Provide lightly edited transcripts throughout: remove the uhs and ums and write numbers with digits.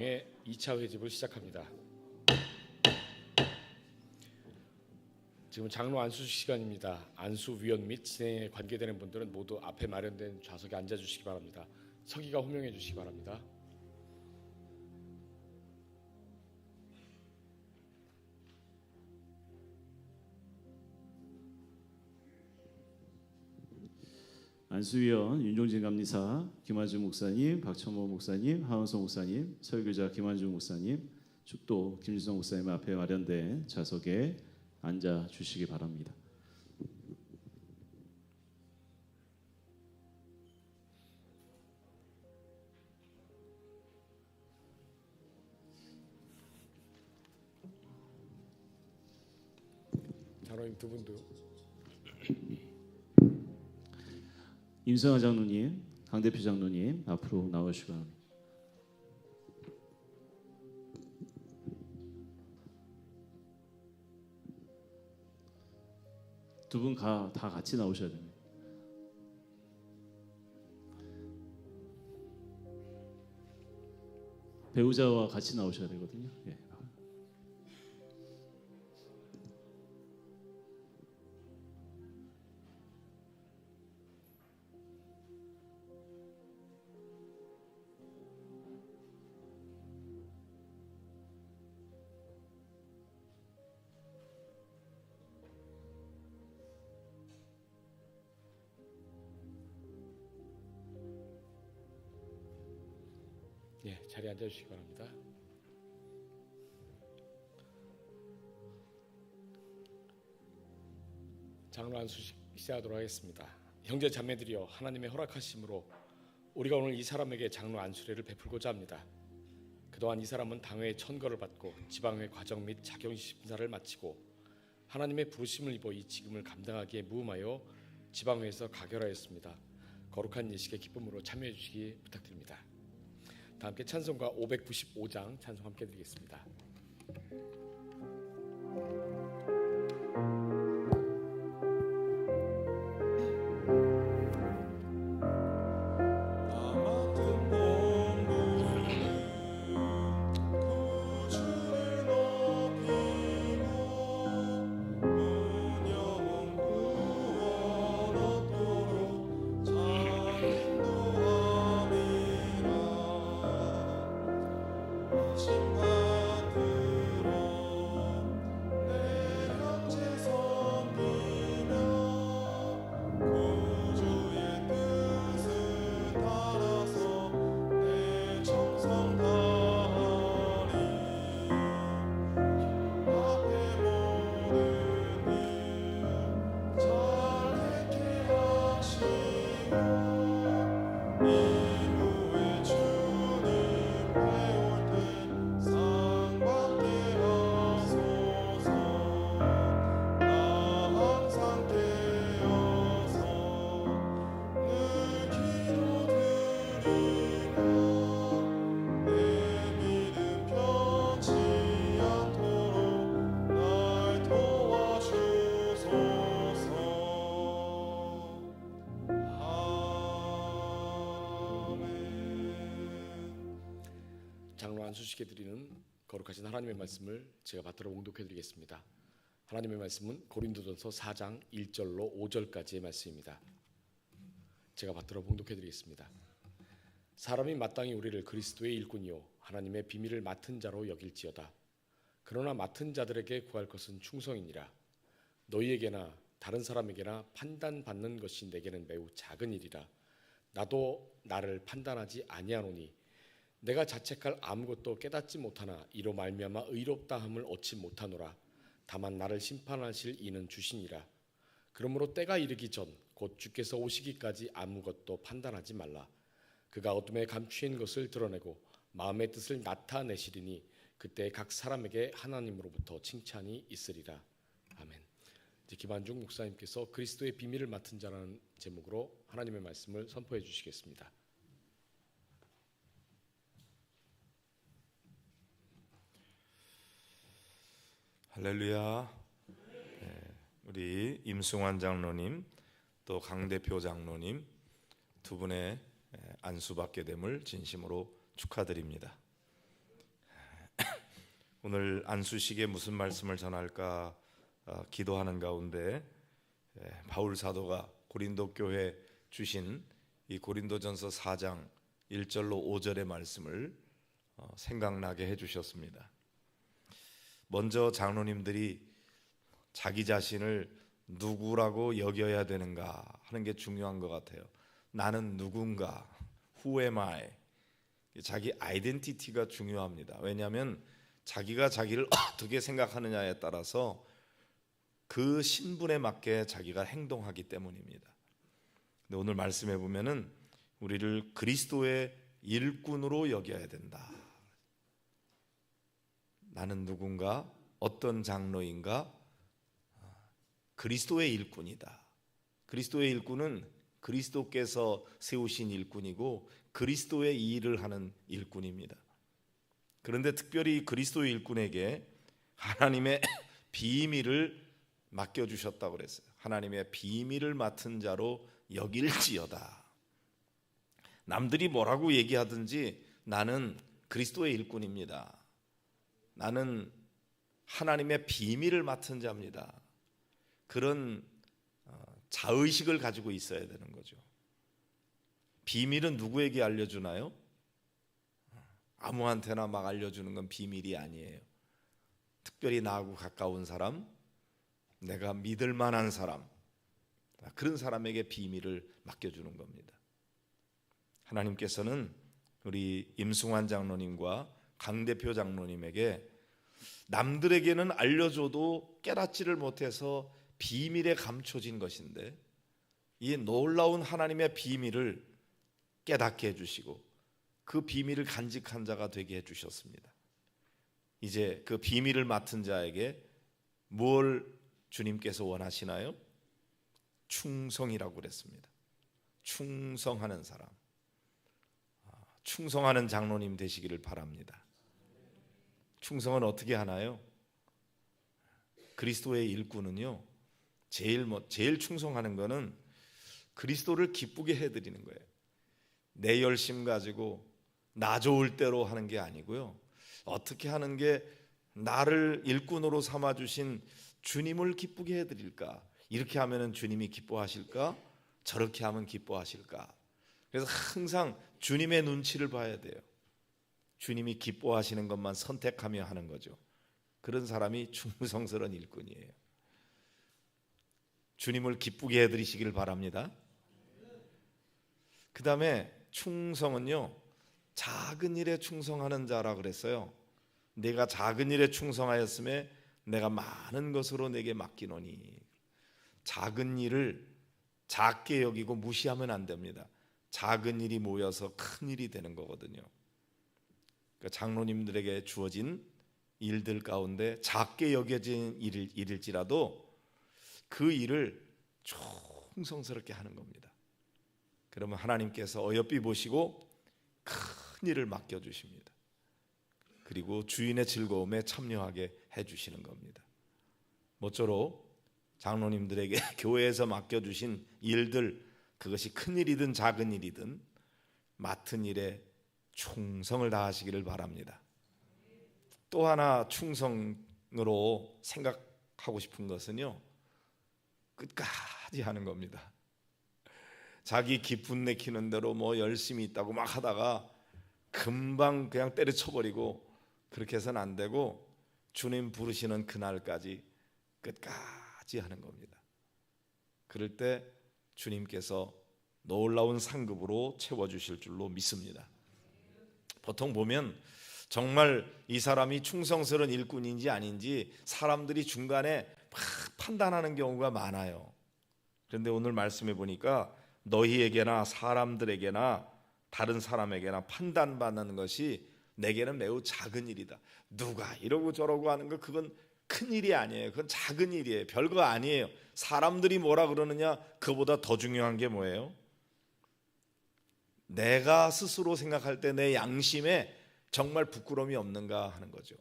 2차 회집을 시작합니다. 지금 장로 안수식 시간입니다. 안수위원 및 진행에 관계되는 분들은 모두 앞에 마련된 좌석에 앉아주시기 바랍니다. 서기가 호명해 주시기 바랍니다. 안수위원 윤종진 감리사, 김한중 목사님, 박천모 목사님, 하원성 목사님, 설교자 김한중 목사님, 축도 김진성 목사님 앞에 마련된 좌석에 앉아 주시기 바랍니다. 장로님 두 분도 임성환 장로님, 강대표 장로님 앞으로 나오시기 바랍니다. 두 분 다 같이 나오셔야 됩니다. 배우자와 같이 나오셔야 되거든요. 예. 자리에 앉아주시기 바랍니다. 장로 안수식 시작하도록 하겠습니다. 형제 자매들이여, 하나님의 허락하심으로 우리가 오늘 이 사람에게 장로 안수례를 베풀고자 합니다. 그동안 이 사람은 당회의 천거를 받고 지방회 과정 및 자격심사를 마치고 하나님의 부르심을 입어 이 직임을 감당하기에 무음하여 지방회에서 가결하였습니다. 거룩한 예식의 기쁨으로 참여해 주시기 부탁드립니다. 다 함께 찬송가 595장 찬송 함께 드리겠습니다. 장로 안수식에 드리는 거룩하신 하나님의 말씀을 제가 받들어 봉독해 드리겠습니다. 하나님의 말씀은 고린도전서 4장 1절로 5절까지의 말씀입니다. 제가 받들어 봉독해 드리겠습니다. 사람이 마땅히 우리를 그리스도의 일꾼이요 하나님의 비밀을 맡은 자로 여길지어다. 그러나 맡은 자들에게 구할 것은 충성이니라. 너희에게나 다른 사람에게나 판단받는 것이 내게는 매우 작은 일이라. 나도 나를 판단하지 아니하노니 내가 자책할 아무것도 깨닫지 못하나 이로 말미암아 의롭다함을 얻지 못하노라. 다만 나를 심판하실 이는 주시니라. 그러므로 때가 이르기 전 곧 주께서 오시기까지 아무것도 판단하지 말라. 그가 어둠에 감추인 것을 드러내고 마음의 뜻을 나타내시리니 그때 각 사람에게 하나님으로부터 칭찬이 있으리라. 아멘. 이제 김한중 목사님께서 그리스도의 비밀을 맡은 자라는 제목으로 하나님의 말씀을 선포해 주시겠습니다. 할렐루야. 우리 임승환 장로님 또 강대표 장로님 두 분의 안수받게 됨을 진심으로 축하드립니다. 오늘 안수식에 무슨 말씀을 전할까 기도하는 가운데 바울 사도가 고린도 교회 주신 이 고린도전서 4장 1절로 5절의 말씀을 생각나게 해주셨습니다. 먼저 장로님들이 자기 자신을 누구라고 여겨야 되는가 하는 게 중요한 것 같아요. 나는 누군가, who am I? 자기 아이덴티티가 중요합니다. 왜냐하면 자기가 자기를 어떻게 생각하느냐에 따라서 그 신분에 맞게 자기가 행동하기 때문입니다. 근데 오늘 말씀해 보면은 우리를 그리스도의 일꾼으로 여겨야 된다. 나는 누군가, 어떤 장로인가? 그리스도의 일꾼이다. 그리스도의 일꾼은 그리스도께서 세우신 일꾼이고 그리스도의 일을 하는 일꾼입니다. 그런데 특별히 그리스도의 일꾼에게 하나님의 비밀을 맡겨주셨다고 그랬어요. 하나님의 비밀을 맡은 자로 여길지어다. 남들이 뭐라고 얘기하든지 나는 그리스도의 일꾼입니다. 나는 하나님의 비밀을 맡은 자입니다. 그런 자의식을 가지고 있어야 되는 거죠. 비밀은 누구에게 알려주나요? 아무한테나 막 알려주는 건 비밀이 아니에요. 특별히 나하고 가까운 사람, 내가 믿을 만한 사람, 그런 사람에게 비밀을 맡겨주는 겁니다. 하나님께서는 우리 임승환 장로님과 강대표 장로님에게 남들에게는 알려줘도 깨닫지를 못해서 비밀에 감춰진 것인데 이 놀라운 하나님의 비밀을 깨닫게 해주시고 그 비밀을 간직한 자가 되게 해주셨습니다. 이제 그 비밀을 맡은 자에게 뭘 주님께서 원하시나요? 충성이라고 그랬습니다. 충성하는 사람, 충성하는 장로님 되시기를 바랍니다. 충성은 어떻게 하나요? 그리스도의 일꾼은요, 제일 충성하는 거는 그리스도를 기쁘게 해드리는 거예요. 내 열심 가지고 나 좋을 대로 하는 게 아니고요. 어떻게 하는 게 나를 일꾼으로 삼아주신 주님을 기쁘게 해드릴까? 이렇게 하면 주님이 기뻐하실까? 저렇게 하면 기뻐하실까? 그래서 항상 주님의 눈치를 봐야 돼요. 주님이 기뻐하시는 것만 선택하며 하는 거죠. 그런 사람이 충성스러운 일꾼이에요. 주님을 기쁘게 해드리시길 바랍니다. 그 다음에 충성은요, 작은 일에 충성하는 자라 그랬어요. 내가 작은 일에 충성하였음에 내가 많은 것으로 내게 맡기노니. 작은 일을 작게 여기고 무시하면 안 됩니다. 작은 일이 모여서 큰 일이 되는 거거든요. 그러니까 장로님들에게 주어진 일들 가운데 작게 여겨진 일일지라도 그 일을 충성스럽게 하는 겁니다. 그러면 하나님께서 어여삐 보시고 큰 일을 맡겨주십니다. 그리고 주인의 즐거움에 참여하게 해주시는 겁니다. 모쪼록 장로님들에게 교회에서 맡겨주신 일들, 그것이 큰 일이든 작은 일이든 맡은 일에 충성을 다하시기를 바랍니다. 또 하나 충성으로 생각하고 싶은 것은요, 끝까지 하는 겁니다. 자기 기분 내키는 대로 뭐 열심히 있다고 막 하다가 금방 그냥 때려쳐버리고 그렇게 해서는 안 되고 주님 부르시는 그날까지 끝까지 하는 겁니다. 그럴 때 주님께서 놀라운 상급으로 채워주실 줄로 믿습니다. 보통 보면 정말 이 사람이 충성스러운 일꾼인지 아닌지 사람들이 중간에 막 판단하는 경우가 많아요. 그런데 오늘 말씀해 보니까 너희에게나 사람들에게나 다른 사람에게나 판단받는 것이 내게는 매우 작은 일이다. 누가 이러고 저러고 하는 거 그건 큰 일이 아니에요. 그건 작은 일이에요. 별거 아니에요. 사람들이 뭐라 그러느냐, 그보다 더 중요한 게 뭐예요? 내가 스스로 생각할 때 내 양심에 정말 부끄러움이 없는가 하는 거죠.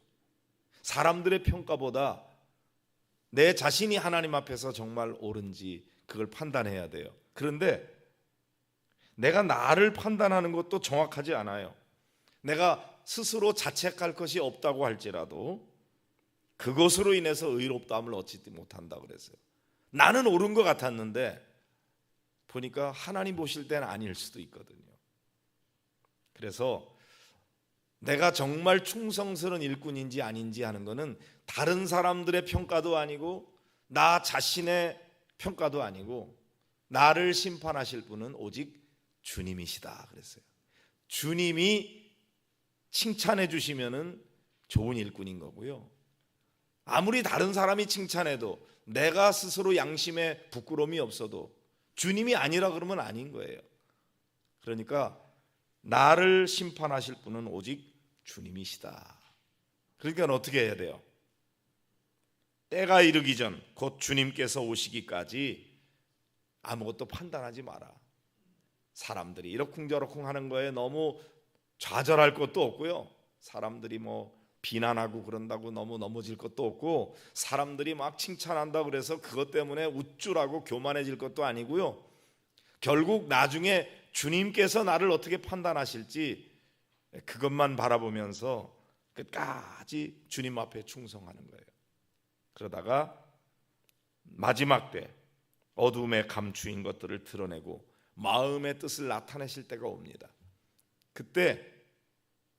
사람들의 평가보다 내 자신이 하나님 앞에서 정말 옳은지 그걸 판단해야 돼요. 그런데 내가 나를 판단하는 것도 정확하지 않아요. 내가 스스로 자책할 것이 없다고 할지라도 그것으로 인해서 의롭다함을 얻지 못한다 그랬어요. 나는 옳은 것 같았는데 보니까 하나님 보실 때는 아닐 수도 있거든요. 그래서 내가 정말 충성스러운 일꾼인지 아닌지 하는 것은 다른 사람들의 평가도 아니고 나 자신의 평가도 아니고 나를 심판하실 분은 오직 주님이시다 그랬어요. 주님이 칭찬해 주시면은 좋은 일꾼인 거고요. 아무리 다른 사람이 칭찬해도 내가 스스로 양심에 부끄러움이 없어도 주님이 아니라 그러면 아닌 거예요. 그러니까 나를 심판하실 분은 오직 주님이시다. 그러니까 어떻게 해야 돼요? 때가 이르기 전 곧 주님께서 오시기까지 아무것도 판단하지 마라. 사람들이 이러쿵저러쿵 하는 거에 너무 좌절할 것도 없고요. 사람들이 뭐 비난하고 그런다고 너무 넘어질 것도 없고, 사람들이 막 칭찬한다 그래서 그것 때문에 우쭐하고 교만해질 것도 아니고요. 결국 나중에 주님께서 나를 어떻게 판단하실지 그것만 바라보면서 끝까지 주님 앞에 충성하는 거예요. 그러다가 마지막 때 어둠에 감추인 것들을 드러내고 마음의 뜻을 나타내실 때가 옵니다. 그때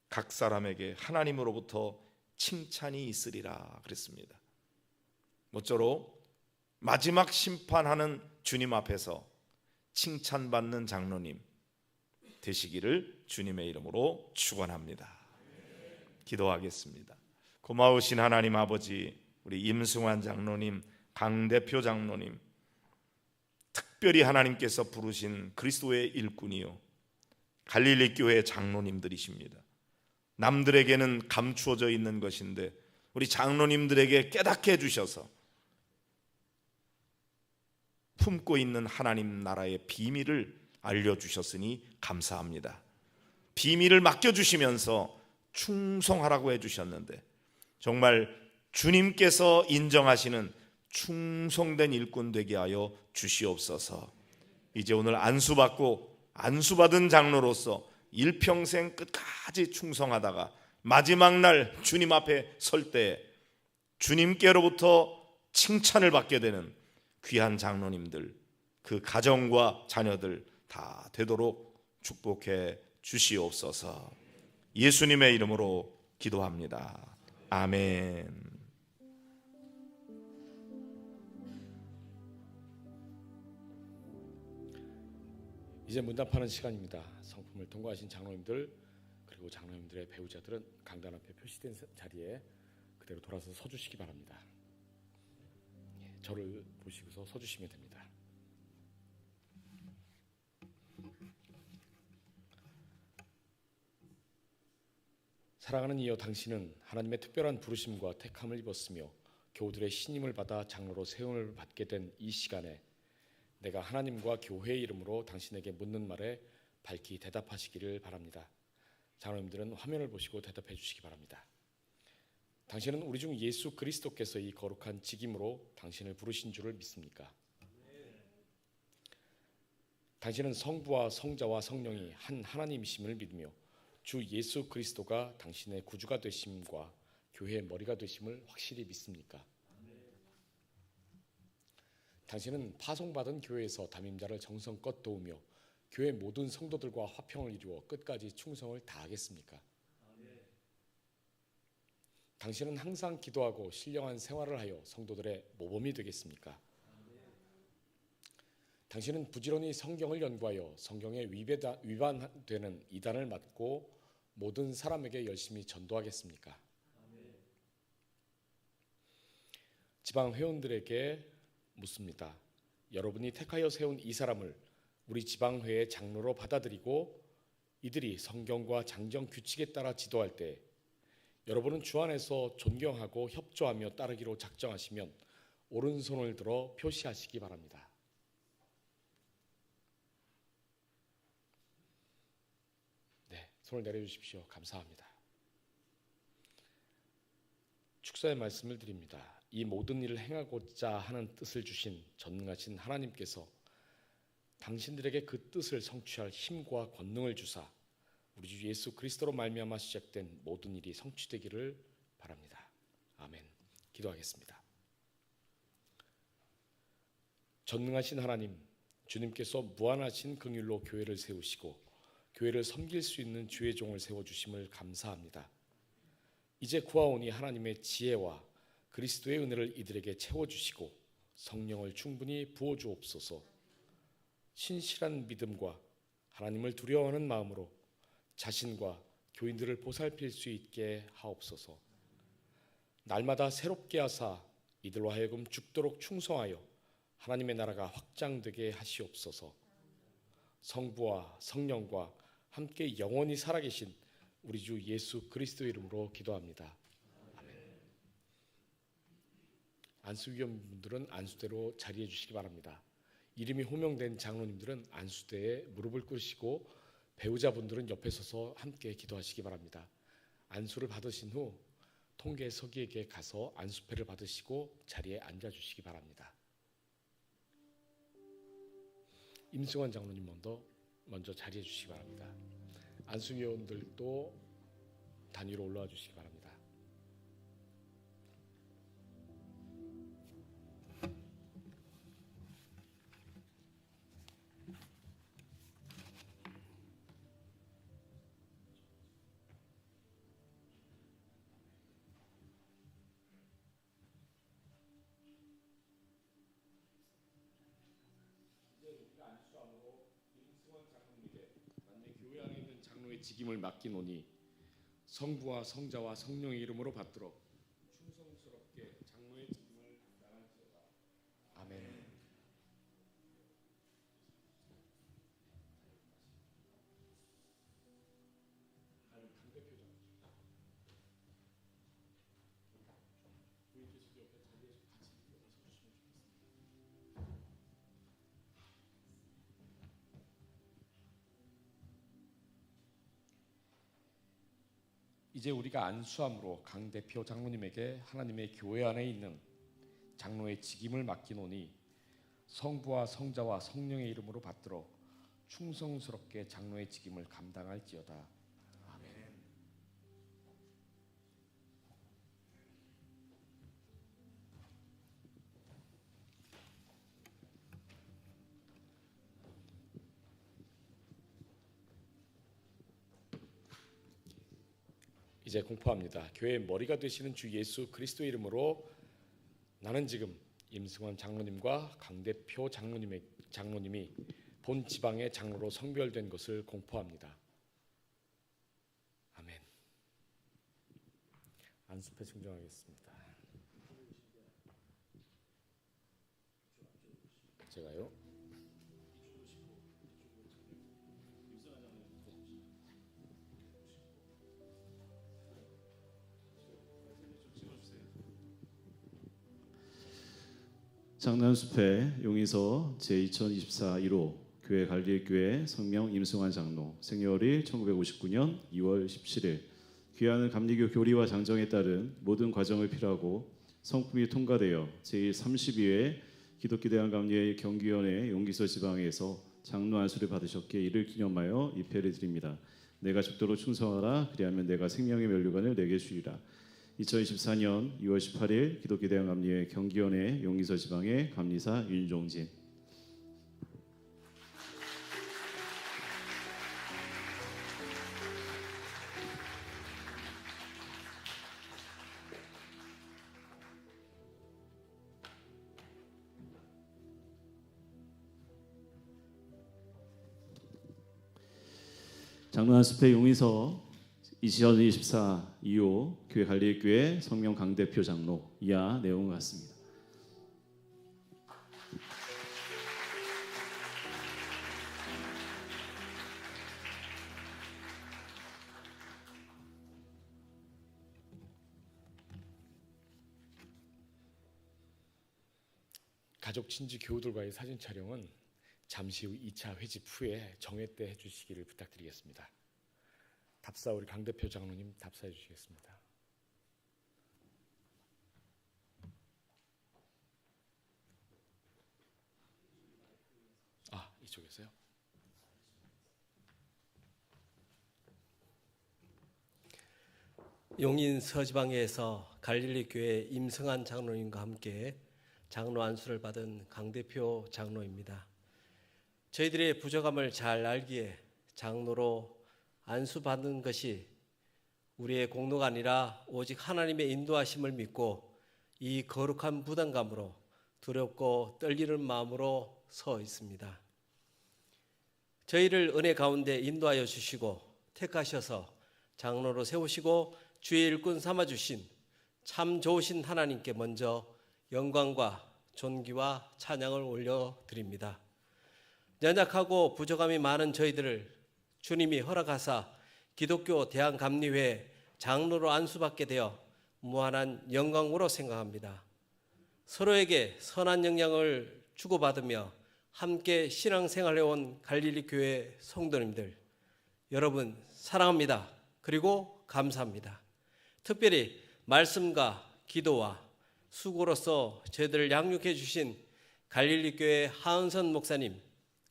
각 사람에게 하나님으로부터 칭찬이 있으리라 그랬습니다. 모쪼록 마지막 심판하는 주님 앞에서 칭찬받는 장로님 되시기를 주님의 이름으로 축원합니다. 기도하겠습니다. 고마우신 하나님 아버지, 우리 임승환 장로님, 강대표 장로님, 특별히 하나님께서 부르신 그리스도의 일꾼이요 갈릴리 교회 장로님들이십니다. 남들에게는 감추어져 있는 것인데 우리 장로님들에게 깨닫게 해주셔서 품고 있는 하나님 나라의 비밀을 알려주셨으니 감사합니다. 비밀을 맡겨주시면서 충성하라고 해주셨는데 정말 주님께서 인정하시는 충성된 일꾼 되게 하여 주시옵소서. 이제 오늘 안수받은 장로로서 일평생 끝까지 충성하다가 마지막 날 주님 앞에 설 때 주님께로부터 칭찬을 받게 되는 귀한 장로님들, 그 가정과 자녀들 다 되도록 축복해 주시옵소서. 예수님의 이름으로 기도합니다. 아멘. 이제 문답하는 시간입니다. 성품을 통과하신 장로님들 그리고 장로님들의 배우자들은 강단 앞에 표시된 자리에 그대로 돌아서 서주시기 바랍니다. 저를 보시고서 서주시면 됩니다. 사랑하는 이여, 당신은 하나님의 특별한 부르심과 택함을 입었으며 교우들의 신임을 받아 장로로 세움을 받게 된 이 시간에 내가 하나님과 교회의 이름으로 당신에게 묻는 말에 밝히 대답하시기를 바랍니다. 장로님들은 화면을 보시고 대답해 주시기 바랍니다. 당신은 우리 중 예수 그리스도께서 이 거룩한 직임으로 당신을 부르신 줄을 믿습니까? 당신은 성부와 성자와 성령이 한 하나님이심을 믿으며 주 예수 그리스도가 당신의 구주가 되심과 교회의 머리가 되심을 확실히 믿습니까? 당신은 파송받은 교회에서 담임자를 정성껏 도우며 교회 모든 성도들과 화평을 이루어 끝까지 충성을 다하겠습니까? 당신은 항상 기도하고 신령한 생활을 하여 성도들의 모범이 되겠습니까? 당신은 부지런히 성경을 연구하여 성경에 위반되는 이단을 막고 모든 사람에게 열심히 전도하겠습니까? 지방 회원들에게 묻습니다. 여러분이 택하여 세운 이 사람을 우리 지방회의 장로로 받아들이고 이들이 성경과 장정 규칙에 따라 지도할 때 여러분은 주 안에서 존경하고 협조하며 따르기로 작정하시면 오른손을 들어 표시하시기 바랍니다. 네, 손을 내려주십시오. 감사합니다. 축사의 말씀을 드립니다. 이 모든 일을 행하고자 하는 뜻을 주신 전능하신 하나님께서 당신들에게 그 뜻을 성취할 힘과 권능을 주사 우리 주 예수 그리스도로 말미암아 시작된 모든 일이 성취되기를 바랍니다. 아멘. 기도하겠습니다. 전능하신 하나님, 주님께서 무한하신 긍휼로 교회를 세우시고 교회를 섬길 수 있는 주의 종을 세워주심을 감사합니다. 이제 구하오니 하나님의 지혜와 그리스도의 은혜를 이들에게 채워주시고 성령을 충분히 부어주옵소서. 신실한 믿음과 하나님을 두려워하는 마음으로 자신과 교인들을 보살필 수 있게 하옵소서. 날마다 새롭게 하사 이들로 하여금 죽도록 충성하여 하나님의 나라가 확장되게 하시옵소서. 성부와 성령과 함께 영원히 살아계신 우리 주 예수 그리스도의 이름으로 기도합니다. 아멘. 안수위원분들은 안수대로 자리해 주시기 바랍니다. 이름이 호명된 장로님들은 안수대에 무릎을 꿇으시고 배우자분들은 옆에 서서 함께 기도하시기 바랍니다. 안수를 받으신 후 통계서기에게 가서 안수패를 받으시고 자리에 앉아주시기 바랍니다. 임승환 장로님 먼저 자리해 주시기 바랍니다. 안수위원들도 단위로 올라와 주시기 바랍니다. 교회 안에 있는 장로의 직임을 맡기노니 성부와 성자와 성령의 이름으로 받들어 충성스럽게 장로의 직임을 감당할지어다. 아멘. 이제 우리가 안수함으로 강 대표 장로님에게 하나님의 교회 안에 있는 장로의 직임을 맡기노니 성부와 성자와 성령의 이름으로 받들어 충성스럽게 장로의 직임을 감당할지어다. 아멘. 이제 공포합니다. 교회의 머리가 되시는 주 예수 그리스도의 이름으로 나는 지금 임승환 장로님과 강대표 장로님이 본 지방의 장로로 성별된 것을 공포합니다. 아멘. 안수패 증정하겠습니다. 제가요. 장난숲회 용의서 제2024 1호 교회 관리교회 성명 임승환 장로 생년월일 1959년 2월 17일 귀하는 감리교 교리와 장정에 따른 모든 과정을 필요하고 성품이 통과되어 제32회 기독교대한감리회 경기위원회 용기서 지방에서 장로 안수를 받으셨기에 이를 기념하여 이 패를 드립니다. 내가 죽도록 충성하라. 그리하면 내가 생명의 면류관을 내게 주리라. 2024년 2월 18일 기독교대한감리회 경기위원회 용기서 지방의 감리사 윤종진. 장로안수패 용의서 2024 2호 교회 관리교회 성명 강대표 장로 이하 내용 같습니다. 가족 친지 교우들과의 사진 촬영은 잠시 후 2차 회집 후에 정회 때 해주시기를 부탁드리겠습니다. 답사 우리 강 대표 장로님 답사해 주시겠습니다. 이쪽에서요. 용인 서지방에서 갈릴리 교회 임승환 장로님과 함께 장로 안수를 받은 강 대표 장로입니다. 저희들의 부족함을 잘 알기에 장로로 안수받는 것이 우리의 공로가 아니라 오직 하나님의 인도하심을 믿고 이 거룩한 부담감으로 두렵고 떨리는 마음으로 서 있습니다. 저희를 은혜 가운데 인도하여 주시고 택하셔서 장로로 세우시고 주의 일꾼 삼아주신 참 좋으신 하나님께 먼저 영광과 존귀와 찬양을 올려드립니다. 연약하고 부족함이 많은 저희들을 주님이 허락하사 기독교 대한감리회 장로로 안수받게 되어 무한한 영광으로 생각합니다. 서로에게 선한 영향을 주고받으며 함께 신앙생활해온 갈릴리 교회 성도님들, 여러분 사랑합니다. 그리고 감사합니다. 특별히 말씀과 기도와 수고로서 저희들을 양육해 주신 갈릴리 교회 하은선 목사님,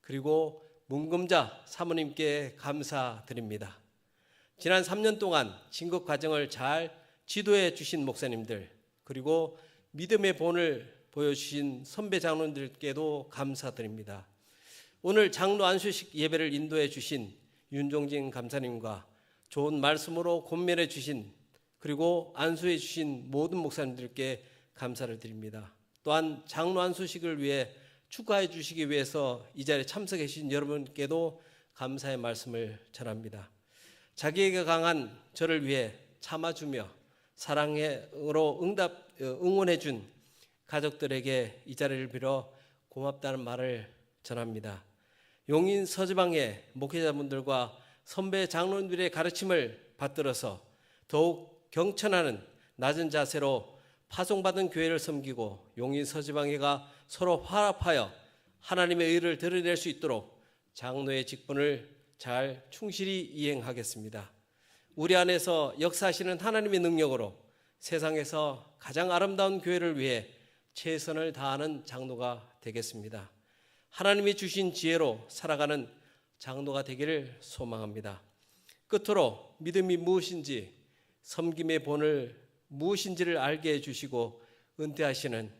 그리고 문금자 사모님께 감사드립니다. 지난 3년 동안 진급 과정을 잘 지도해 주신 목사님들, 그리고 믿음의 본을 보여주신 선배 장로님들께도 감사드립니다. 오늘 장로 안수식 예배를 인도해 주신 윤종진 감사님과 좋은 말씀으로 권면해 주신, 그리고 안수해 주신 모든 목사님들께 감사를 드립니다. 또한 장로 안수식을 위해 축하해 주시기 위해서 이 자리에 참석해 주신 여러분께도 감사의 말씀을 전합니다. 자기에게 강한 저를 위해 참아주며 사랑으로 응원해 준 가족들에게 이 자리를 빌어 고맙다는 말을 전합니다. 용인 서지방의 목회자분들과 선배 장로님들의 가르침을 받들어서 더욱 경천하는 낮은 자세로 파송받은 교회를 섬기고 용인 서지방회가 서로 화합하여 하나님의 의를 드러낼 수 있도록 장로의 직분을 잘 충실히 이행하겠습니다. 우리 안에서 역사하시는 하나님의 능력으로 세상에서 가장 아름다운 교회를 위해 최선을 다하는 장로가 되겠습니다. 하나님이 주신 지혜로 살아가는 장로가 되기를 소망합니다. 끝으로 믿음이 무엇인지, 섬김의 본을 무엇인지를 알게 해주시고 은퇴하시는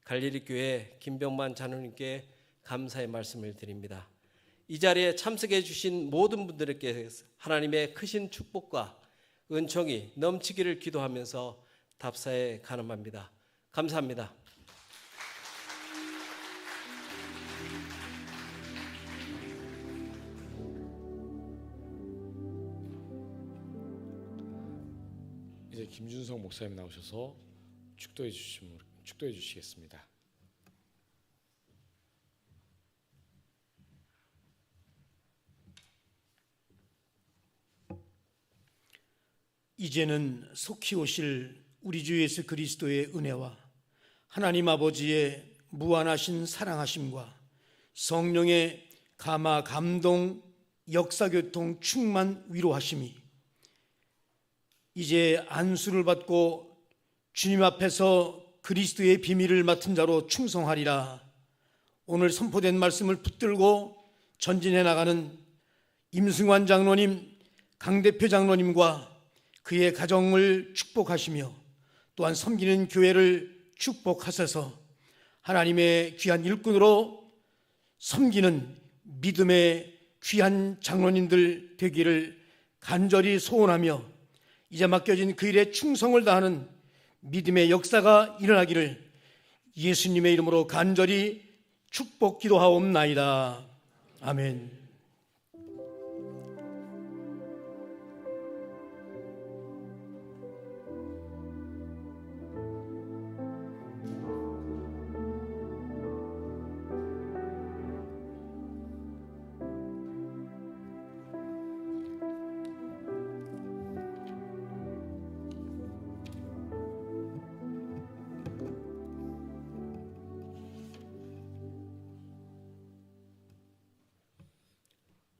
갈릴리 교회 김병만 장로님께 감사의 말씀을 드립니다. 이 자리에 참석해 주신 모든 분들에게 하나님의 크신 축복과 은총이 넘치기를 기도하면서 답사에 간음합니다. 감사합니다. 이제 김준성 목사님 나오셔서 축도해 주시겠습니다. 이제는 속히 오실 우리 주 예수 그리스도의 은혜와 하나님 아버지의 무한하신 사랑하심과 성령의 감화 감동 역사교통 충만 위로하심이 이제 안수를 받고 주님 앞에서 그리스도의 비밀을 맡은 자로 충성하리라. 오늘 선포된 말씀을 붙들고 전진해 나가는 임승환 장로님, 강 대표 장로님과 그의 가정을 축복하시며 또한 섬기는 교회를 축복하셔서 하나님의 귀한 일꾼으로 섬기는 믿음의 귀한 장로님들 되기를 간절히 소원하며 이제 맡겨진 그 일에 충성을 다하는 믿음의 역사가 일어나기를 예수님의 이름으로 간절히 축복 기도하옵나이다. 아멘.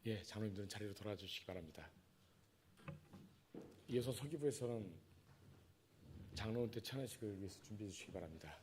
예, 장로님들은 자리로 돌아와 주시기 바랍니다. 이어서 서기부에서는 장로 은퇴 찬양식을 위해서 준비해 주시기 바랍니다.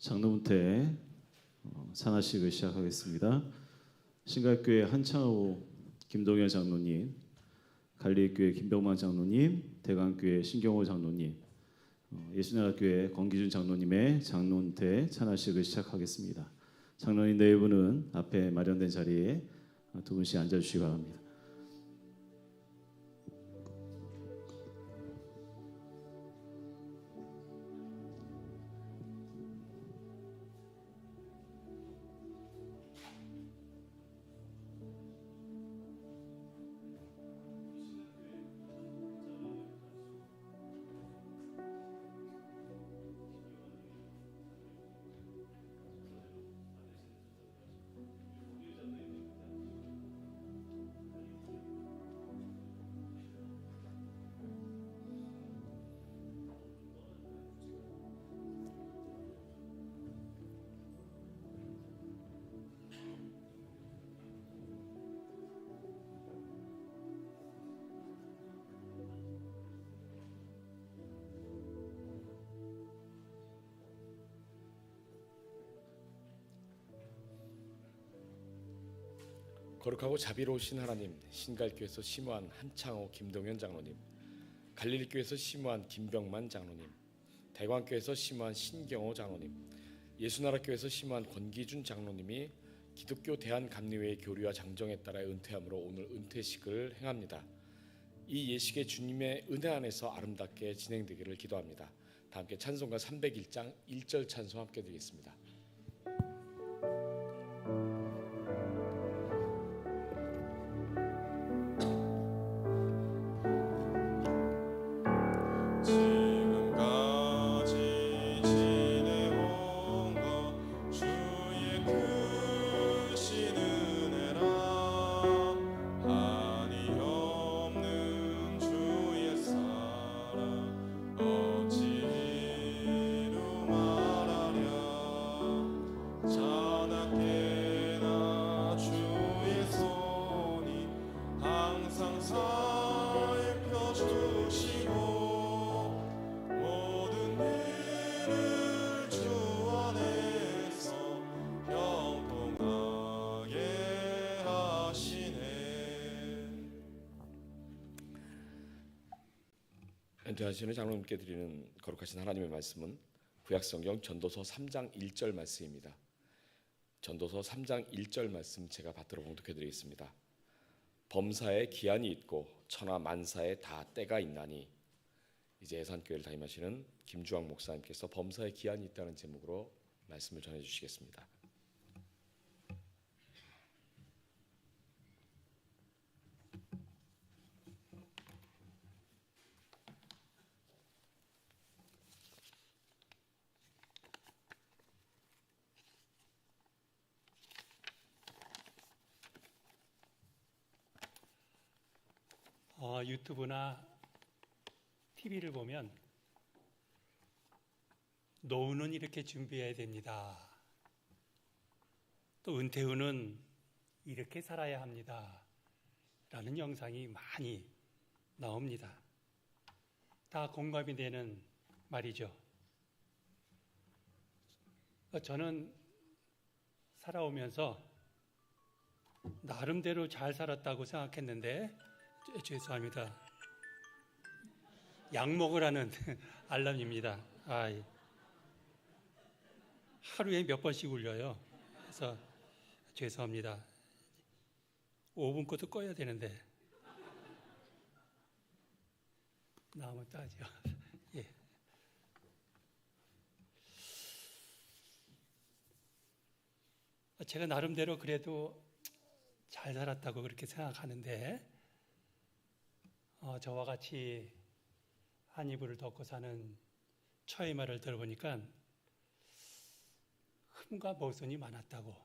장로문태 산하식을 시작하겠습니다. 신갈교회 한창호 김동현 장로님, 갈릴교회 김병만 장로님, 대강교회 신경호 장로님, 예수나라교회 권기준 장로님의 장로문태 찬하식을 시작하겠습니다. 장로님 네 분은 앞에 마련된 자리에 두 분씩 앉아주시기 바랍니다. 거룩하고 자비로우신 하나님, 신갈교에서 심오한 한창호 김동현 장로님, 갈릴교에서 심오한 김병만 장로님, 대광교에서 심오한 신경호 장로님, 예수나라교에서 심오한 권기준 장로님이 기독교 대한감리회의 교리와 장정에 따라 은퇴함으로 오늘 은퇴식을 행합니다. 이 예식의 주님의 은혜 안에서 아름답게 진행되기를 기도합니다. 다 함께 찬송가 301장 1절 찬송 함께 드리겠습니다. 은퇴하시는 장로님께 드리는 거룩하신 하나님의 말씀은 구약성경 전도서 3장 1절 말씀입니다. 전도서 3장 1절 말씀 제가 받들어 봉독해 드리겠습니다. 범사에 기한이 있고 천하 만사에 다 때가 있나니. 이제 예산교회를 담임하시는 김주왕 목사님께서 범사에 기한이 있다는 제목으로 말씀을 전해 주시겠습니다. 유튜브나 TV를 보면 노후는 이렇게 준비해야 됩니다. 또 은퇴 후는 이렇게 살아야 합니다. 라는 영상이 많이 나옵니다. 다 공감이 되는 말이죠. 저는 살아오면서 나름대로 잘 살았다고 생각했는데 죄송합니다. 약 먹으라는 알람입니다. 하루에 몇 번씩 울려요. 그래서 죄송합니다. 5분 것도 꺼야 되는데 나오면 따죠. 예. 제가 나름대로 그래도 잘 살았다고 그렇게 생각하는데 저와 같이 한 이불을 덮고 사는 처의 말을 들어보니까 흠과 모순이 많았다고,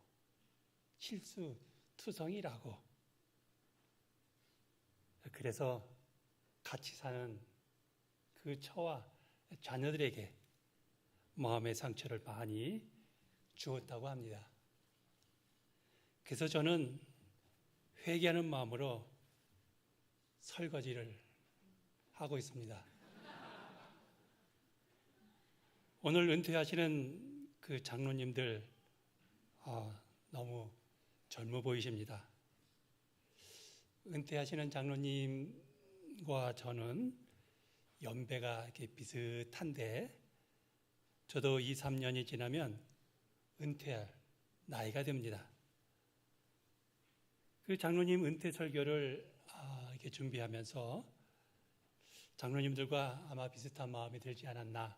실수투성이라고. 그래서 같이 사는 그 처와 자녀들에게 마음의 상처를 많이 주었다고 합니다. 그래서 저는 회개하는 마음으로 설거지를 하고 있습니다. 오늘 은퇴하시는 그 그 장로님들 너무 젊어 보이십니다. 은퇴하시는 장로님과 저는 연배가 이렇게 비슷한데 저도 2, 3년이 지나면 은퇴할 나이가 됩니다. 그 장로님 은퇴 설교를 이렇게 준비하면서 장로님들과 아마 비슷한 마음이 들지 않았나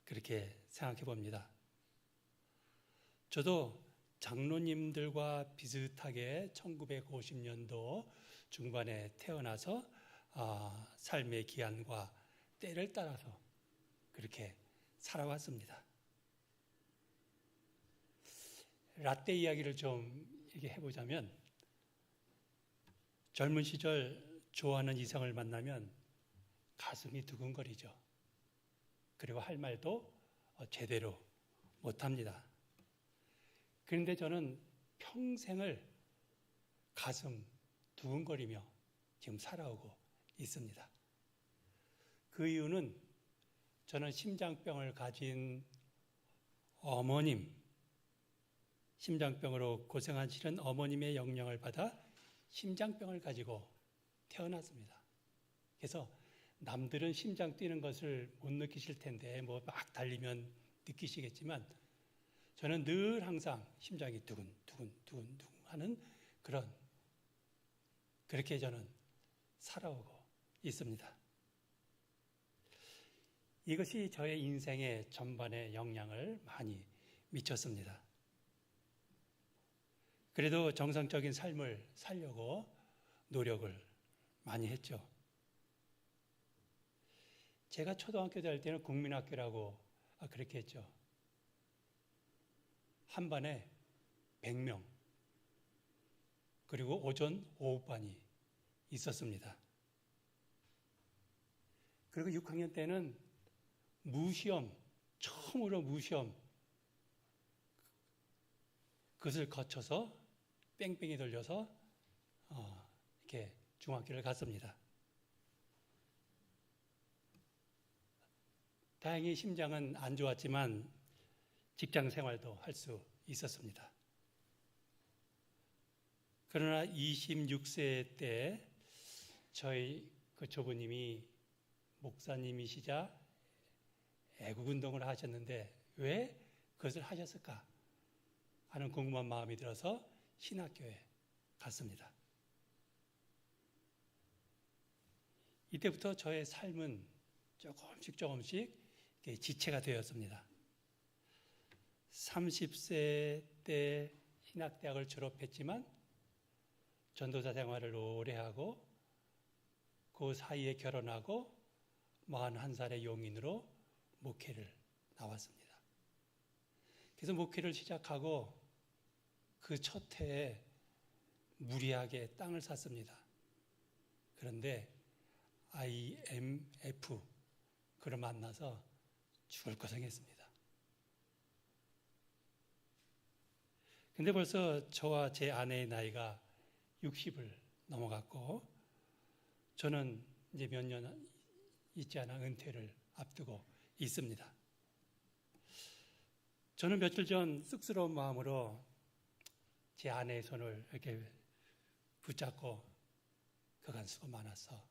그렇게 생각해 봅니다. 저도 장로님들과 비슷하게 1950년도 중반에 태어나서 삶의 기한과 때를 따라서 그렇게 살아왔습니다. 라떼 이야기를 좀 얘기해 보자면 젊은 시절 좋아하는 이성을 만나면 가슴이 두근거리죠. 그리고 할 말도 제대로 못합니다. 그런데 저는 평생을 가슴 두근거리며 지금 살아오고 있습니다. 그 이유는 저는 심장병을 가진 어머님, 심장병으로 고생하시는 어머님의 영향을 받아 심장병을 가지고 태어났습니다. 그래서 남들은 심장 뛰는 것을 못 느끼실 텐데 뭐 막 달리면 느끼시겠지만 저는 늘 항상 심장이 두근두근 하는 그렇게 저는 살아오고 있습니다. 이것이 저의 인생의 전반에 영향을 많이 미쳤습니다. 그래도 정상적인 삶을 살려고 노력을 많이 했죠. 제가 초등학교 다닐 때는 국민학교라고 그렇게 했죠. 한 반에 100명, 그리고 오전, 오후반이 있었습니다. 그리고 6학년 때는 무시험, 처음으로 무시험, 그것을 거쳐서 뺑뺑이 돌려서 이렇게 중학교를 갔습니다. 다행히 심장은 안 좋았지만 직장 생활도 할 수 있었습니다. 그러나 26세 때 저희 그 조부님이 목사님이시자 애국운동을 하셨는데 왜 그것을 하셨을까 하는 궁금한 마음이 들어서 신학교에 갔습니다. 이때부터 저의 삶은 조금씩 지체가 되었습니다. 30세 때 신학대학을 졸업했지만 전도사 생활을 오래 하고 그 사이에 결혼하고 41살의 용인으로 목회를 나왔습니다. 그래서 목회를 시작하고 그 첫 해에 무리하게 땅을 샀습니다. 그런데 IMF 그를 만나서 죽을 고생했습니다. 근데 벌써 저와 제 아내의 나이가 60을 넘어갔고 저는 이제 몇 년 있지 않아 은퇴를 앞두고 있습니다. 저는 며칠 전 쑥스러운 마음으로 제 아내의 손을 이렇게 붙잡고 그간 수고 많았어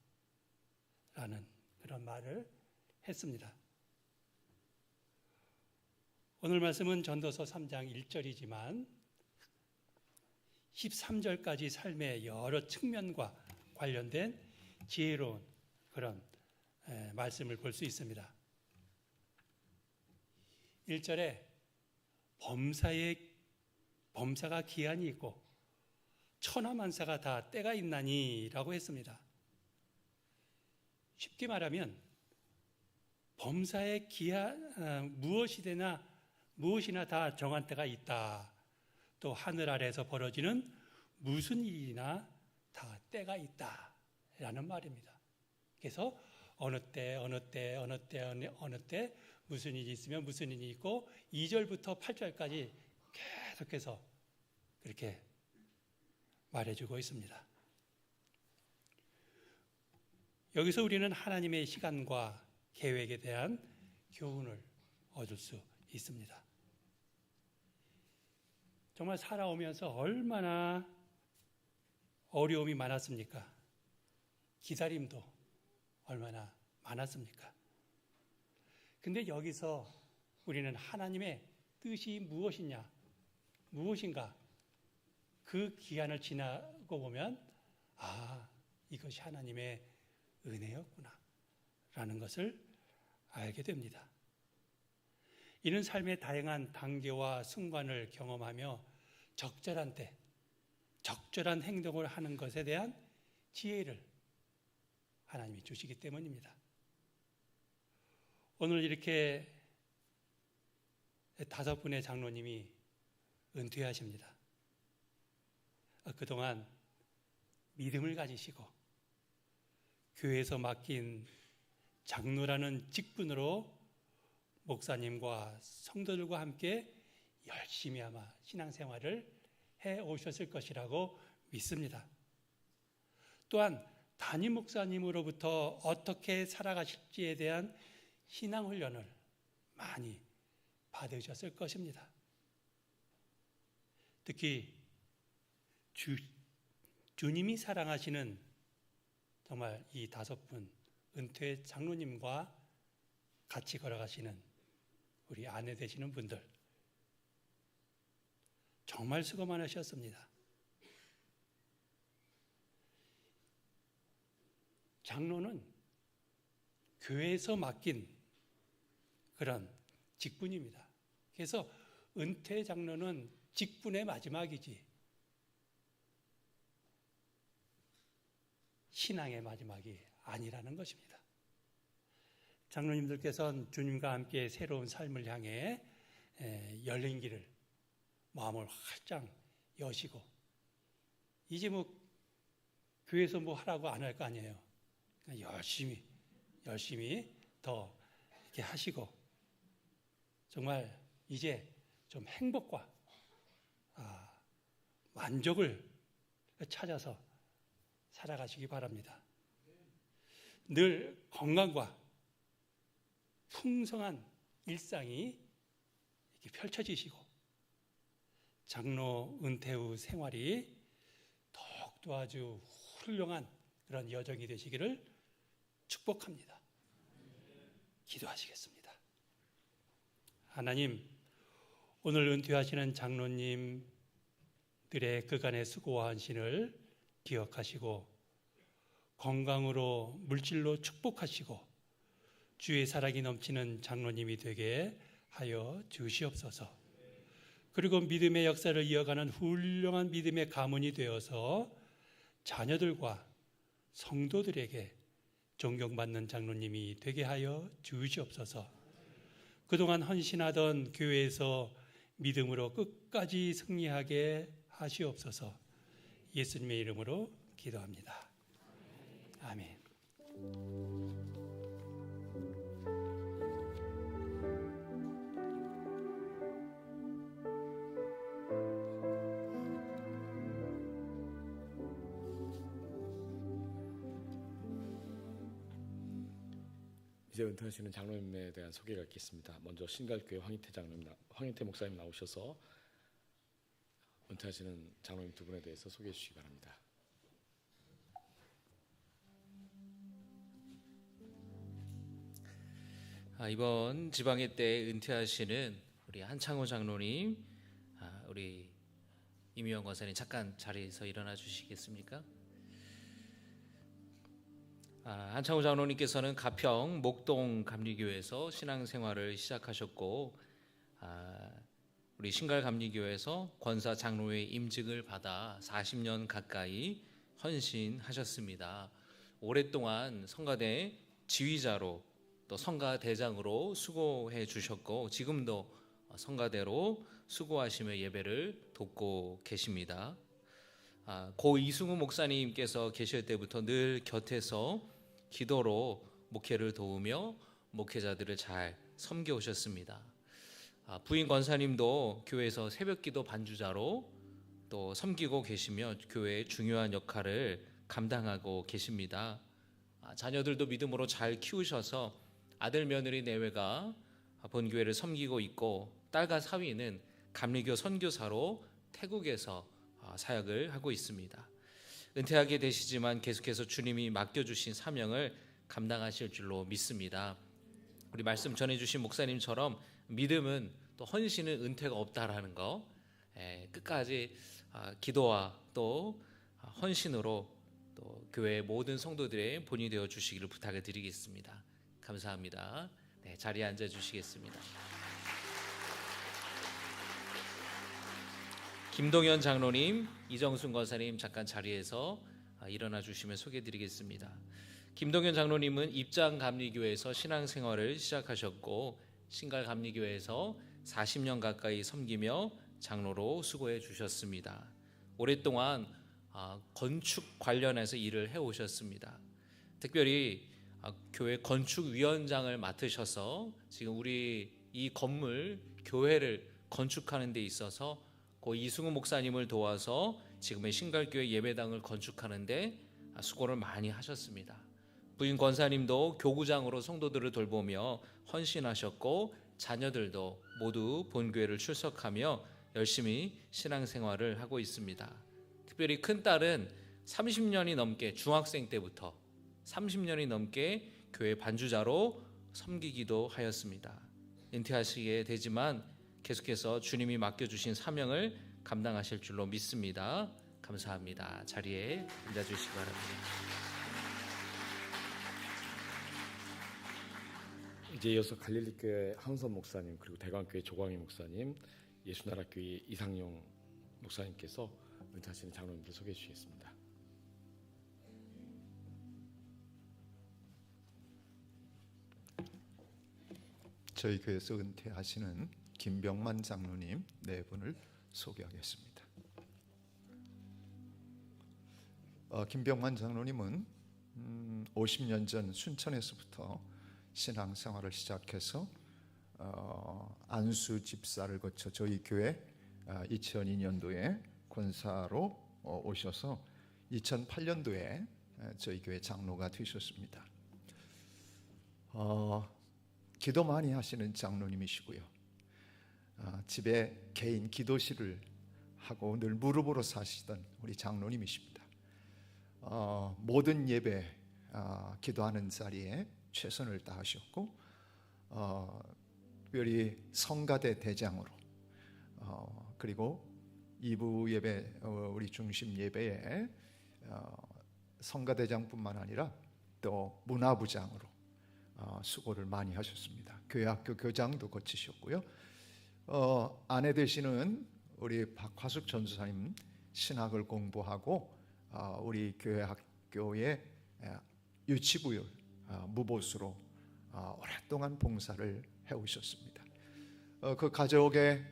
라는 그런 말을 했습니다. 오늘 말씀은 전도서 3장 1절이지만 13절까지 삶의 여러 측면과 관련된 지혜로운 그런 말씀을 볼 수 있습니다. 1절에 범사가 기한이 있고 천하만사가 다 때가 있나니 라고 했습니다. 쉽게 말하면 범사의 기한 무엇이나 다 정한 때가 있다. 또 하늘 아래에서 벌어지는 무슨 일이나 다 때가 있다 라는 말입니다. 그래서 어느 때 무슨 일이 있으면 무슨 일이 있고 2절부터 8절까지 계속해서 그렇게 말해주고 있습니다. 여기서 우리는 하나님의 시간과 계획에 대한 교훈을 얻을 수 있습니다. 정말 살아오면서 얼마나 어려움이 많았습니까? 기다림도 얼마나 많았습니까? 근데 여기서 우리는 하나님의 뜻이 무엇인가? 그 기간을 지나고 보면 이것이 하나님의 은혜였구나 라는 것을 알게 됩니다. 이는 삶의 다양한 단계와 순간을 경험하며 적절한 때 적절한 행동을 하는 것에 대한 지혜를 하나님이 주시기 때문입니다. 오늘 이렇게 5분의 장로님이 은퇴하십니다. 그동안 믿음을 가지시고 교회에서 맡긴 장로라는 직분으로 목사님과 성도들과 함께 열심히 아마 신앙생활을 해 오셨을 것이라고 믿습니다. 또한 담임 목사님으로부터 어떻게 살아가실지에 대한 신앙훈련을 많이 받으셨을 것입니다. 특히 주님이 사랑하시는 정말 이 5분 은퇴 장로님과 같이 걸어가시는 우리 아내 되시는 분들 정말 수고 많으셨습니다. 장로는 교회에서 맡긴 그런 직분입니다. 그래서 은퇴 장로는 직분의 마지막이지 신앙의 마지막이 아니라는 것입니다. 장로님들께서는 주님과 함께 새로운 삶을 향해 열린 길을 마음을 활짝 여시고 이제 교회에서 하라고 안 할 거 아니에요. 그러니까 열심히 더 이렇게 하시고 정말 이제 좀 행복과 만족을 찾아서 살아가시기 바랍니다. 늘 건강과 풍성한 일상이 이렇게 펼쳐지시고 장로 은퇴 후 생활이 더욱더 아주 훌륭한 그런 여정이 되시기를 축복합니다. 기도하시겠습니다. 하나님, 오늘 은퇴하시는 장로님들의 그간의 수고와 헌신을 기억하시고 건강으로 물질로 축복하시고 주의 사랑이 넘치는 장로님이 되게 하여 주시옵소서. 그리고 믿음의 역사를 이어가는 훌륭한 믿음의 가문이 되어서 자녀들과 성도들에게 존경받는 장로님이 되게 하여 주시옵소서. 그동안 헌신하던 교회에서 믿음으로 끝까지 승리하게 하시옵소서. 예수님의 이름으로 기도합니다. 아멘. 이제 은퇴하시는 장로님에 대한 소개가 있겠습니다. 먼저 신갈교회 황인태 목사님 나오셔서 은퇴하시는 장로님 2분에 대해서 소개해 주시기 바랍니다. 이번 지방회 때 은퇴하시는 우리 한창호 장로님, 우리 임희영 권사님 잠깐 자리에서 일어나 주시겠습니까? 한창호 장로님께서는 가평 목동 감리교회에서 신앙생활을 시작하셨고 우리 신갈 감리교회에서 권사 장로의 임직을 받아 40년 가까이 헌신하셨습니다. 오랫동안 성가대 지휘자로 또 성가대장으로 수고해 주셨고 지금도 성가대로 수고하시며 예배를 돕고 계십니다. 고 이승우 목사님께서 계실 때부터 늘 곁에서 기도로 목회를 도우며 목회자들을 잘 섬겨 오셨습니다. 부인 권사님도 교회에서 새벽기도 반주자로 또 섬기고 계시며 교회의 중요한 역할을 감당하고 계십니다. 자녀들도 믿음으로 잘 키우셔서 아들 며느리 내외가 본교회를 섬기고 있고 딸과 사위는 감리교 선교사로 태국에서 사역을 하고 있습니다. 은퇴하게 되시지만 계속해서 주님이 맡겨주신 사명을 감당하실 줄로 믿습니다. 우리 말씀 전해주신 목사님처럼 믿음은 또 헌신은 은퇴가 없다라는 거, 끝까지 기도와 또 헌신으로 또 교회 모든 성도들의 본이 되어 주시기를 부탁을 드리겠습니다. 감사합니다. 네, 자리에 앉아 주시겠습니다. 김동현 장로님, 이정순 권사님 잠깐 자리에서 일어나 주시면 소개해 드리겠습니다. 김동현 장로님은 입장감리교회에서 신앙생활을 시작하셨고 신갈감리교회에서 40년 가까이 섬기며 장로로 수고해 주셨습니다. 오랫동안 건축 관련해서 일을 해오셨습니다. 특별히 교회 건축위원장을 맡으셔서 지금 우리 이 건물 교회를 건축하는 데 있어서 고 이승우 목사님을 도와서 지금의 신갈교회 예배당을 건축하는 데 수고를 많이 하셨습니다. 부인 권사님도 교구장으로 성도들을 돌보며 헌신하셨고 자녀들도 모두 본교회를 출석하며 열심히 신앙생활을 하고 있습니다. 특별히 큰딸은 30년이 넘게 중학생 때부터 30년이 넘게 교회 반주자로 섬기기도 하였습니다. 은퇴하시게 되지만 계속해서 주님이 맡겨주신 사명을 감당하실 줄로 믿습니다. 감사합니다. 자리에 앉아주시기 바랍니다. 이제 이어서 갈릴리교회 한선 목사님 그리고 대광교회 조광희 목사님, 예수나라교회 이상용 목사님께서 은퇴하시는 장로님들 소개해 주시겠습니다. 저희 교회에서 은퇴하시는 김병만 장로님 네 분을 소개하겠습니다. 김병만 장로님은 50년 전 순천에서부터 신앙생활을 시작해서 안수 집사를 거쳐 저희 교회 2002년도에 권사로 오셔서 2008년도에 저희 교회 장로가 되셨습니다. 기도 많이 하시는 장로님이시고요. 집에 개인 기도실을 하고 늘 무릎으로 사시던 우리 장로님이십니다. 모든 예배 기도하는 자리에 최선을 다하셨고 특별히 성가대 대장으로 그리고 2부 예배 우리 중심 예배에 성가대장뿐만 아니라 또 문화부장으로 수고를 많이 하셨습니다. 교회학교 교장도 거치셨고요. 아내 되시는 우리 박화숙 전도사님 신학을 공부하고 우리 교회 학교의 유치부 무보수로 오랫동안 봉사를 해오셨습니다. 그 가족에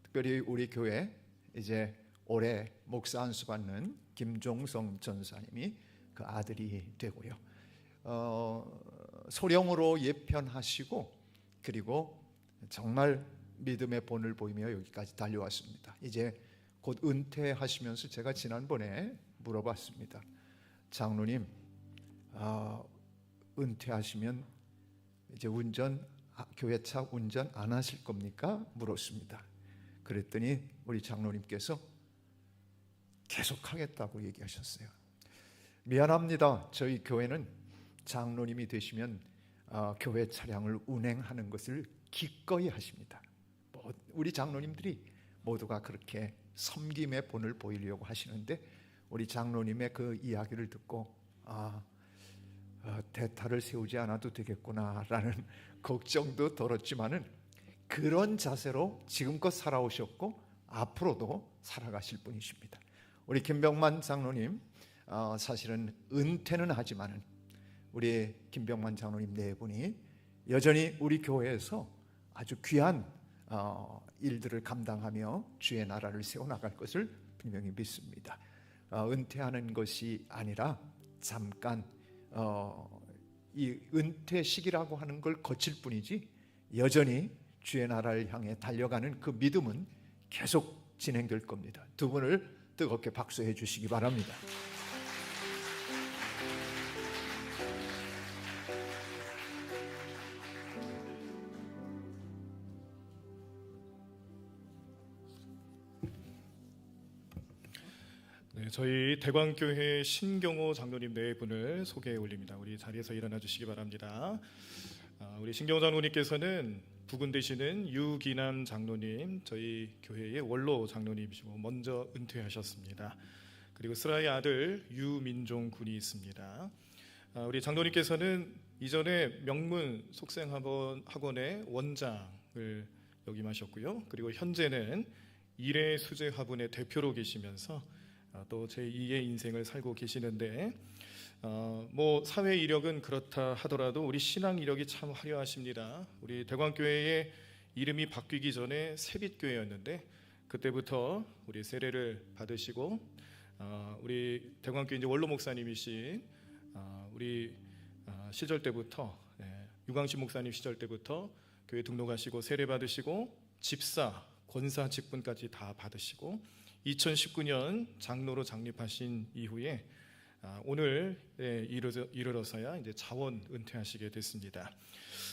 특별히 우리 교회 이제 올해 목사 안수 받는 김종성 전사님이 그 아들이 되고요. 소령으로 예편하시고 그리고 정말 믿음의 본을 보이며 여기까지 달려왔습니다. 이제 곧 은퇴하시면서 제가 지난번에 물어봤습니다. 장로님, 은퇴하시면 이제 교회차 운전 안 하실 겁니까? 물었습니다. 그랬더니 우리 장로님께서 계속 하겠다고 얘기하셨어요. 미안합니다. 저희 교회는 장로님이 되시면 교회 차량을 운행하는 것을 기꺼이 하십니다. 우리 장로님들이 모두가 그렇게 섬김의 본을 보이려고 하시는데 우리 장로님의 그 이야기를 듣고 대타를 세우지 않아도 되겠구나라는 걱정도 들었지만은 그런 자세로 지금껏 살아오셨고 앞으로도 살아가실 분이십니다. 우리 김병만 장로님 사실은 은퇴는 하지만은 우리 김병만 장로님 네 분이 여전히 우리 교회에서 아주 귀한 일들을 감당하며 주의 나라를 세워나갈 것을 분명히 믿습니다. 은퇴하는 것이 아니라 잠깐 이 은퇴 시기라고 하는 걸 거칠 뿐이지 여전히 주의 나라를 향해 달려가는 그 믿음은 계속 진행될 겁니다. 두 분을 뜨겁게 박수해 주시기 바랍니다. 네, 저희 대광교회 신경호 장로님 네 분을 소개해 올립니다. 우리 자리에서 일어나 주시기 바랍니다. 우리 신경호 장로님께서는 부근 되시는 유기남 장로님, 저희 교회의 원로 장로님이시고 먼저 은퇴하셨습니다. 그리고 슬아의 아들 유민종 군이 있습니다. 우리 장로님께서는 이전에 명문 속생학원의 원장을 역임하셨고요. 그리고 현재는 일회 수제 화분의 대표로 계시면서 또 제2의 인생을 살고 계시는데 뭐 사회 이력은 그렇다 하더라도 우리 신앙 이력이 참 화려하십니다. 우리 대광교회의 이름이 바뀌기 전에 세빛교회였는데 그때부터 우리 세례를 받으시고 우리 대광교회 이제 원로 목사님이신 우리 시절 때부터 유광식 목사님 시절 때부터 교회 등록하시고 세례 받으시고 집사, 권사 직분까지 다 받으시고 2019년 장로로 장립하신 이후에 오늘 이르러서야 이제 자원 은퇴하시게 됐습니다.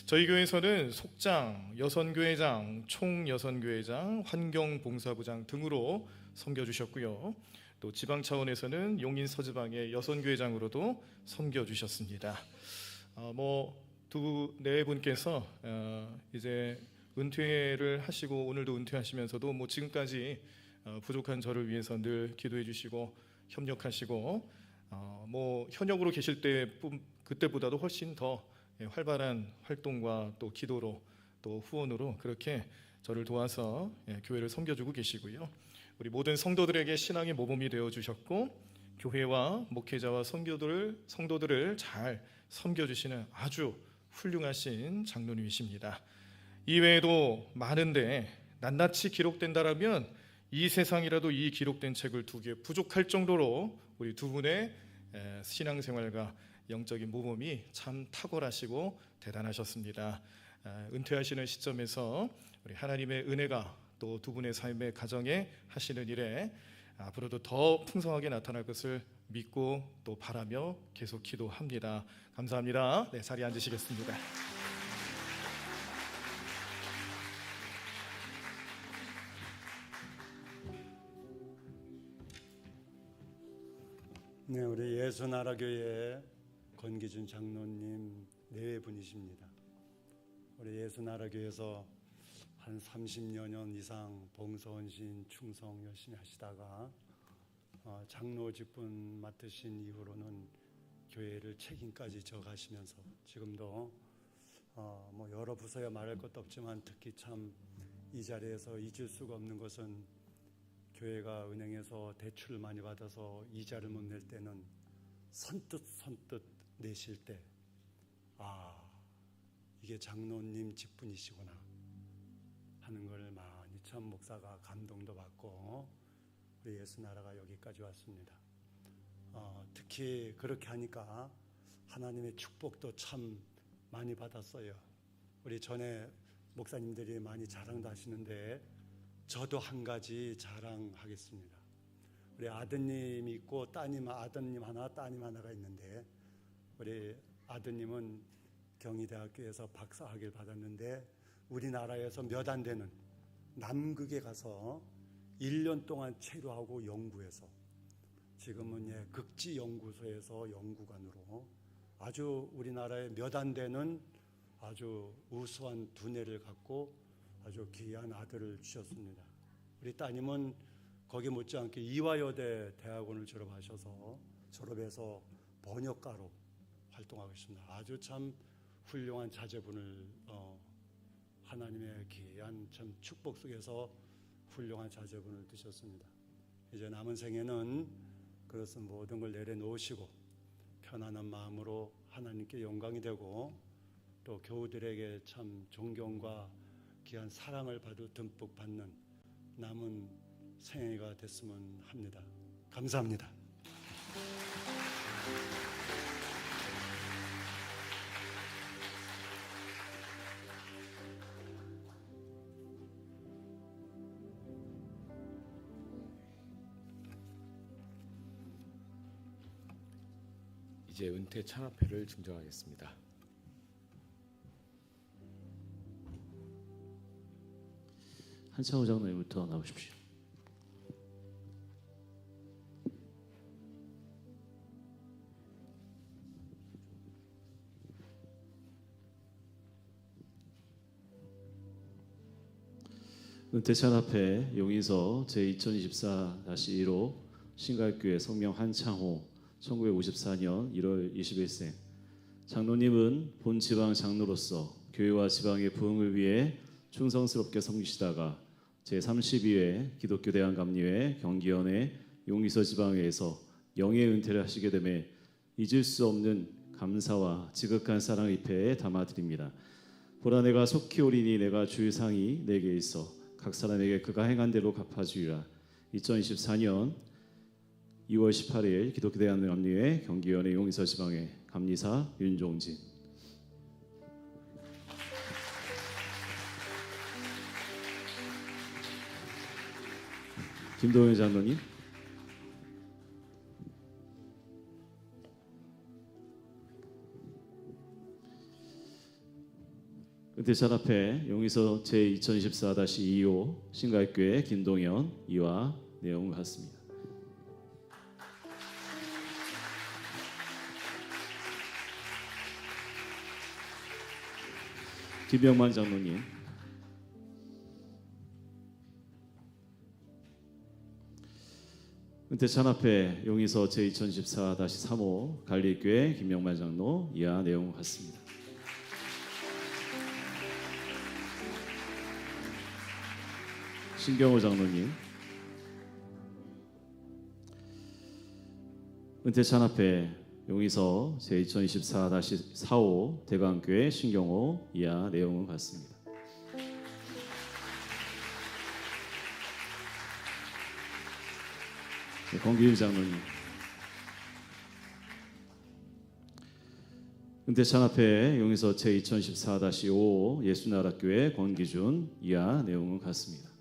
저희 교회에서는 속장, 여선교회장, 총여선교회장, 환경봉사부장 등으로 섬겨주셨고요. 또 지방 차원에서는 용인 서지방의 여선교회장으로도 섬겨주셨습니다. 네 분께서 이제 은퇴를 하시고 오늘도 은퇴하시면서도 지금까지 부족한 저를 위해서 늘 기도해 주시고 협력하시고 현역으로 계실 때 그때보다도 훨씬 더 활발한 활동과 또 기도로 또 후원으로 그렇게 저를 도와서 교회를 섬겨주고 계시고요. 우리 모든 성도들에게 신앙의 모범이 되어 주셨고 교회와 목회자와 성도들을 잘 섬겨주시는 아주 훌륭하신 장로님이십니다. 이외에도 많은데 낱낱이 기록된다라면 이 세상이라도 이 기록된 책을 2개 부족할 정도로 우리 두 분의 신앙생활과 영적인 모범이 참 탁월하시고 대단하셨습니다. 은퇴하시는 시점에서 우리 하나님의 은혜가 또 두 분의 삶의 가정에 하시는 일에 앞으로도 더 풍성하게 나타날 것을 믿고 또 바라며 계속 기도합니다. 감사합니다. 네, 자리에 앉으시겠습니다. 네, 우리 예수나라교회 권기준 장로님 네 분이십니다. 우리 예수나라교회에서 한 30여 년 이상 봉사헌신 충성 열심히 하시다가 장로 직분 맡으신 이후로는 교회를 책임까지 져가시면서 지금도 여러 부서야 말할 것도 없지만 특히 참 이 자리에서 잊을 수가 없는 것은 교회가 은행에서 대출을 많이 받아서 이자를 못 낼 때는 선뜻 내실 때 이게 장로님 직분이시구나 하는 걸 많이 참 목사가 감동도 받고 우리 예수나라가 여기까지 왔습니다. 특히 그렇게 하니까 하나님의 축복도 참 많이 받았어요. 우리 전에 목사님들이 많이 자랑도 하시는데 저도 한 가지 자랑하겠습니다. 우리 아드님이 있고 아드님 하나 따님 하나가 있는데 우리 아드님은 경희대학교에서 박사학위를 받았는데 우리나라에서 몇 안 되는 남극에 가서 1년 동안 체류하고 연구해서 지금은 극지연구소에서 연구관으로 아주 우리나라에 몇 안 되는 아주 우수한 두뇌를 갖고 아주 귀한 아들을 주셨습니다. 우리 따님은 거기 못지않게 이화여대 대학원을 졸업해서 번역가로 활동하고 있습니다. 아주 참 훌륭한 자제분을 하나님의 귀한 참 축복 속에서 훌륭한 자제분을 두셨습니다. 이제 남은 생에는 그것은 모든 걸 내려놓으시고 편안한 마음으로 하나님께 영광이 되고 또 교우들에게 참 존경과 귀한 사랑을 듬뿍 받는 남은 생애가 됐으면 합니다. 감사합니다. 이제 은퇴 찬합회를 증정하겠습니다. 한창호 장로님부터 나오십시오. 은퇴찬 앞에 용인서 제2024-1호 신갈교회 성명 한창호 1954년 1월 21생. 장로님은 본 지방 장로로서 교회와 지방의 부흥을 위해 충성스럽게 섬기시다가 제32회 기독교 대한감리회 경기연회 용인서 지방회에서 영예 은퇴를 하시게 되매 잊을 수 없는 감사와 지극한 사랑의 패에 담아드립니다. 보라 내가 속히 오리니 내가 주의 상이 내게 있어 각 사람에게 그가 행한 대로 갚아주리라. 2024년 2월 18일 기독교 대한감리회 경기연회 용인서 지방회 감리사 윤종진. 김동현 장로님. 은퇴찬 앞에 용인서 제2024-2호 신갈교회 김동현 이와 내용 같습니다. 김병만 장로님. 은퇴찬 앞에 용인서 제2014-3호 갈릴교회 김병만 장로 이하 내용 같습니다. 신경호 장로님. 은퇴찬 앞에 용인서 제2024-4호 대광교회 신경호 이하 내용은 같습니다. 네, 권기일 장로님. 은퇴찬 앞에 용인서 제2014-5호 예수나라교회 권기준 이하 내용은 같습니다.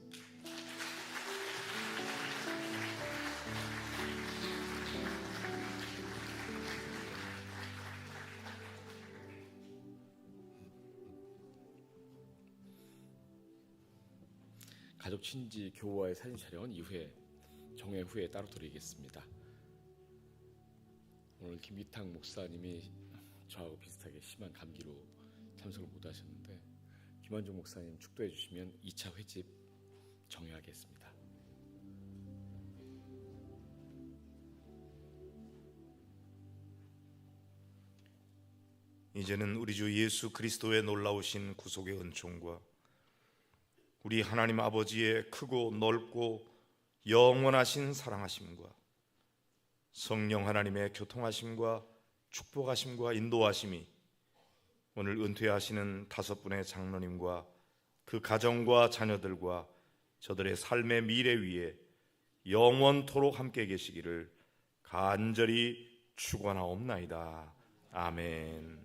가족 친지 교우와의 사진 촬영은 이후에 정회 후에 따로 드리겠습니다. 오늘 김기탁 목사님이 저하고 비슷하게 심한 감기로 참석을 못하셨는데 김한중 목사님 축도해 주시면 2차 회집 정회하겠습니다. 이제는 우리 주 예수 그리스도의 놀라우신 구속의 은총과 우리 하나님 아버지의 크고 넓고 영원하신 사랑하심과 성령 하나님의 교통하심과 축복하심과 인도하심이 오늘 은퇴하시는 5분의 장로님과 그 가정과 자녀들과 저들의 삶의 미래 위에 영원토록 함께 계시기를 간절히 축원하옵나이다. 아멘.